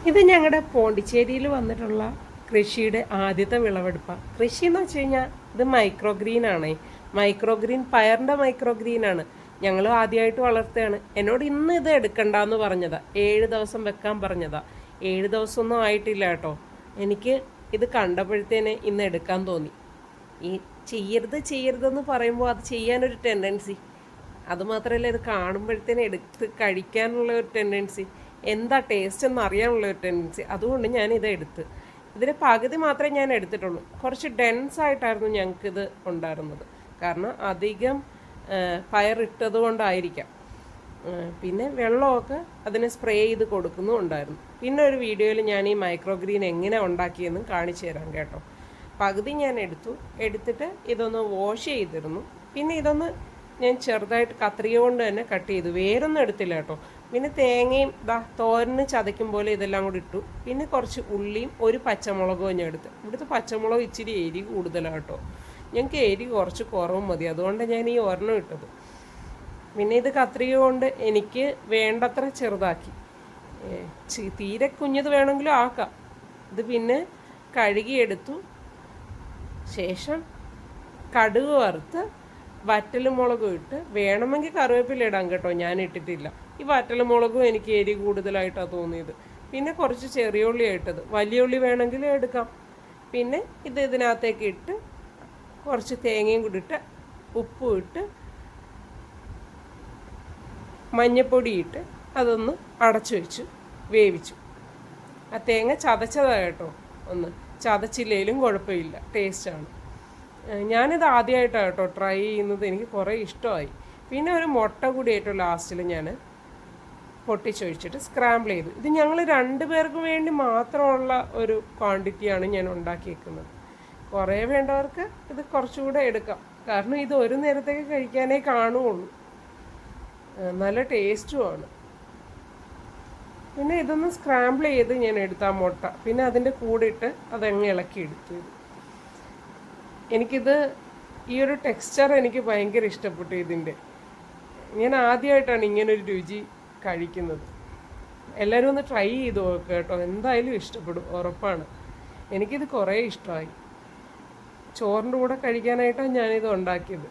ഇത് ഞങ്ങളുടെ പോണ്ടിച്ചേരിയിൽ വന്നിട്ടുള്ള കൃഷിയുടെ ആദ്യത്തെ വിളവെടുപ്പാണ്. കൃഷി എന്ന് വെച്ച് കഴിഞ്ഞാൽ ഇത് മൈക്രോ ഗ്രീൻ ആണേ. മൈക്രോ ഗ്രീൻ പയറിൻ്റെ മൈക്രോ ഗ്രീൻ ആണ്. ഞങ്ങൾ ആദ്യമായിട്ട് വളർത്തുകയാണ്. എന്നോട് ഇന്ന് ഇത് എടുക്കണ്ടെന്ന് പറഞ്ഞതാ. 7 ദിവസം വെക്കാൻ പറഞ്ഞതാ. 7 ദിവസമൊന്നും ആയിട്ടില്ല കേട്ടോ. എനിക്ക് ഇത് കണ്ടപ്പോഴത്തേനെ ഇന്ന് എടുക്കാൻ തോന്നി. ഈ ചെയ്യരുതെന്ന് പറയുമ്പോൾ അത് ചെയ്യാനൊരു ടെൻഡൻസി, അതുമാത്രമല്ല ഇത് കാണുമ്പോഴത്തേനെ എടുത്ത് കഴിക്കാനുള്ള ഒരു ടെൻഡൻസി, എന്താ ടേസ്റ്റ് എന്ന് അറിയാനുള്ള ഒരു ടെൻഡൻസി. അതുകൊണ്ട് ഞാനിത് എടുത്ത് ഇതിൻ്റെ പകുതി മാത്രമേ ഞാൻ എടുത്തിട്ടുള്ളൂ. കുറച്ച് ഡെൻസായിട്ടായിരുന്നു ഞങ്ങൾക്കിത് ഉണ്ടായിരുന്നത്. കാരണം അധികം പയറിട്ടത് കൊണ്ടായിരിക്കാം. പിന്നെ വെള്ളമൊക്കെ അതിനെ സ്പ്രേ ചെയ്ത് കൊടുക്കുന്നുണ്ടായിരുന്നു. പിന്നെ ഒരു വീഡിയോയിൽ ഞാൻ ഈ മൈക്രോ ഗ്രീൻ എങ്ങനെ ഉണ്ടാക്കിയെന്നും കാണിച്ചു തരാം കേട്ടോ. പകുതി ഞാൻ എടുത്തിട്ട് ഇതൊന്ന് വാഷ് ചെയ്തിരുന്നു. പിന്നെ ഇതൊന്ന് ഞാൻ ചെറുതായിട്ട് കത്രിക കൊണ്ട് തന്നെ കട്ട് ചെയ്തു. വേറൊന്നും എടുത്തില്ല കേട്ടോ. പിന്നെ തേങ്ങയും തോരന് ചതയ്ക്കും പോലെ ഇതെല്ലാം കൂടി ഇട്ടു. പിന്നെ കുറച്ച് ഉള്ളിയും ഒരു പച്ചമുളകും ഞാൻ എടുത്ത്. ഇവിടുത്തെ പച്ചമുളക് ഇച്ചിരി എരി കൂടുതലാണ് കേട്ടോ. ഞങ്ങൾക്ക് എരി കുറച്ച് കുറവും മതി, അതുകൊണ്ട് ഞാൻ ഈ ഒരെണ്ണം ഇട്ടത്. പിന്നെ ഇത് കത്രിക കൊണ്ട് എനിക്ക് വേണ്ടത്ര ചെറുതാക്കി. തീരെ കുഞ്ഞത് വേണമെങ്കിലും ആക്കാം. ഇത് പിന്നെ കഴുകിയെടുത്തു. ശേഷം കടുക് വറുത്ത് വറ്റൽമുളകും ഇട്ട്, വേണമെങ്കിൽ കറിവേപ്പില ഇടാം കേട്ടോ, ഞാൻ ഇട്ടിട്ടില്ല. ഈ വറ്റൽമുളകും എനിക്ക് എരി കൂടുതലായിട്ടാണ് തോന്നിയത്. പിന്നെ കുറച്ച് ചെറിയ ഉള്ളി ഇട്ടത്, വലിയ ഉള്ളി വേണമെങ്കിൽ എടുക്കാം. പിന്നെ ഇതിനകത്തേക്ക് ഇട്ട് കുറച്ച് തേങ്ങയും കൂടി ഇട്ട്, ഉപ്പും ഇട്ട്, മഞ്ഞപ്പൊടി ഇട്ട് അതൊന്ന് അടച്ചു വെച്ച് വേവിച്ചു. ആ തേങ്ങ ചതച്ചതാണ് കേട്ടോ. ഒന്ന് ചതച്ചില്ലേലും കുഴപ്പമില്ല, ടേസ്റ്റാണ്. ഞാനിത് ആദ്യമായിട്ടാണ് കേട്ടോ ട്രൈ ചെയ്യുന്നത്. എനിക്ക് കുറേ ഇഷ്ടമായി. പിന്നെ ഒരു മുട്ട കൂടി ഏറ്റവും ലാസ്റ്റിൽ ഞാൻ പൊട്ടിച്ചൊഴിച്ചിട്ട് സ്ക്രാമ്പിൾ ചെയ്തു. ഇത് ഞങ്ങൾ 2 പേർക്ക് വേണ്ടി മാത്രമുള്ള ഒരു ക്വാണ്ടിറ്റിയാണ് ഞാൻ ഉണ്ടാക്കിയേക്കുന്നത്. കുറേ വേണ്ടവർക്ക് ഇത് കുറച്ചുകൂടെ എടുക്കാം. കാരണം ഇത് ഒരു നേരത്തേക്ക് കഴിക്കാനേ കാണുകയുള്ളൂ. നല്ല ടേസ്റ്റുമാണ്. പിന്നെ ഇതൊന്ന് സ്ക്രാമ്പിൾ ചെയ്ത് ഞാൻ എടുത്ത മുട്ട, പിന്നെ അതിൻ്റെ കൂടെ ഇട്ട് അതങ്ങ് ഇളക്കി എടുത്തു. എനിക്കിത് ഈ ഒരു ടെക്സ്ചർ എനിക്ക് ഭയങ്കര ഇഷ്ടപ്പെട്ടു. ഇതിൻ്റെ ഞാൻ ആദ്യമായിട്ടാണ് ഇങ്ങനൊരു രുചി കഴിക്കുന്നത്. എല്ലാവരും ഒന്ന് ട്രൈ ചെയ്ത് നോക്കുക കേട്ടോ. എന്തായാലും ഇഷ്ടപ്പെടും, ഉറപ്പാണ്. എനിക്കിത് കുറേ ഇഷ്ടമായി. ചോറിൻ്റെ കൂടെ കഴിക്കാനായിട്ടാണ് ഞാനിത് ഉണ്ടാക്കിയത്.